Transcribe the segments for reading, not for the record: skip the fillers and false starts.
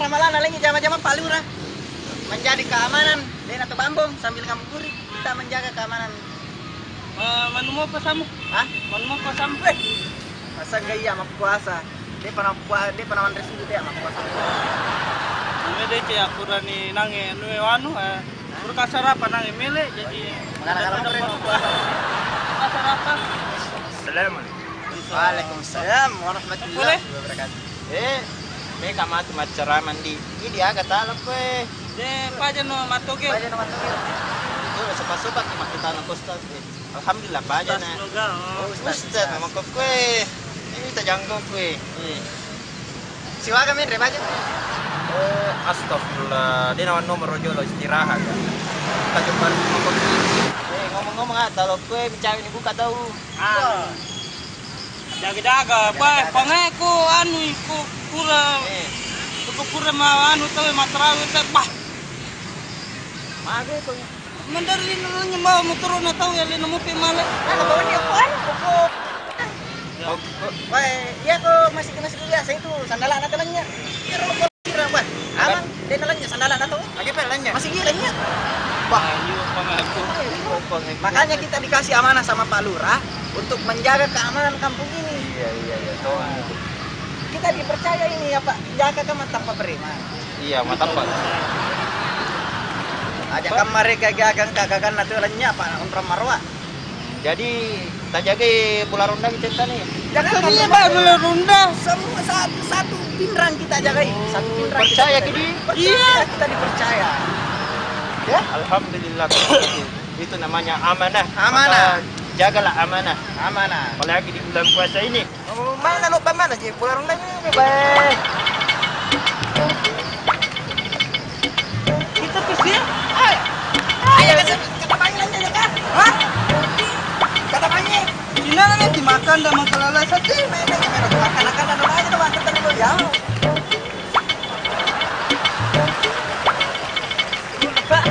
ramalan lagi jama-jama palura menjadi keamanan di atau bambong sambil ngabuburit kita menjaga keamanan. Manu mo pa sa mo? Hah? Manu mo pa sa mo? Masa gaya mak puasa. Dia pernah mandres gitu ya mak puasa. Ame de che akura ni nange anu pura kasarapan nange mele jadi Makanya kasarapan. Assalamualaikum. Waalaikumsalam warahmatullahi wabarakatuh. Mereka macam mandi. Ini agak talak kue. De paja no matoge. Baca nomor tuh. Itu sobat-sobat yang kita nak kostas. Alhamdulillah paja na. Ustaz nama kue. Ini kita jangkau kue. Silakan men baca. Astagfirullah. Dia nomor rojo lo istirahat. Kita coba ngomong-ngomong kalau kue bicara ini buka tahu. Jaga-jaga, pangai ko anu ko pura ma anu tahu matrawi teh bah. Mage ko. Mandari nurunya mau turun tahu ya lino mo pe male. Ano bawa dia kuan? Wah, iya kok masih biasa itu sandalan atau lainnya. Kira wah. Aman, dia lainnya sandalan atau? Lagi pelanya. Masih gilanya. Bah, ayo pangaku. Makanya kita dikasih amanah sama Pak Lurah untuk menjaga keamanan kampung ini. Iya. Kita dipercaya ini ya Pak, jaga keamanan tanpa beriman. Iya, mantap Pak. Ajakan mereka gagang naturalnya Pak Umpram Marwah. Jadi kita jaga Pulau Ronda kita nih. Jangan Ini baru runda. semua satu pindrang kita jagai. Satu pindrang Percaya kita gini? Iya, kita dipercaya. Ya? Alhamdulillah itu namanya amanah. Amanah. Maka jagalah amanah. Amanah. Apalagi di bulan puasa ini. Mana lupa mana sih Pulau Ronda ini baik. Kita pasti. Ayo kata banyak aja kan? Hah? Kata banyak. Ina na dimakan dah makalala sa ti. Makan-makan ano aja tuh makan tadi lo ya. Pak,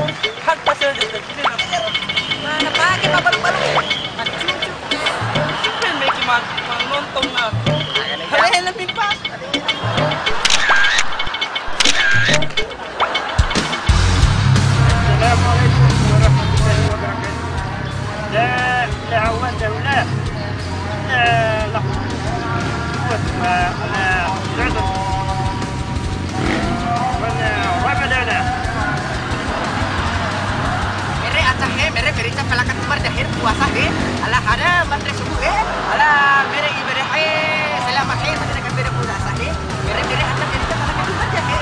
hak pasal de sini na. Mana pakai baru-baru. Sipen may kimat nonton na. Halahin lang pimpas. Assalamualaikum warahmatullahi wabarakatuh. لا عوان دولة لا أنا سعد وأنا رمضان Mere acah mere berita pelakan kemar dahir puasa ala ada mantre subuh ala mere ibadah selamat pada kan beda puasa mere acah berita pelakan kemar dahir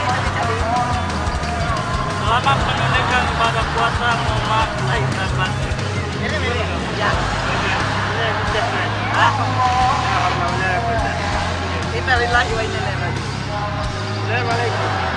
Selamat menunaikan ibadah puasa Muhammad Aisyah. mere ya Inna lillahi wa inna ilaihi raji'un. Assalamualaikum.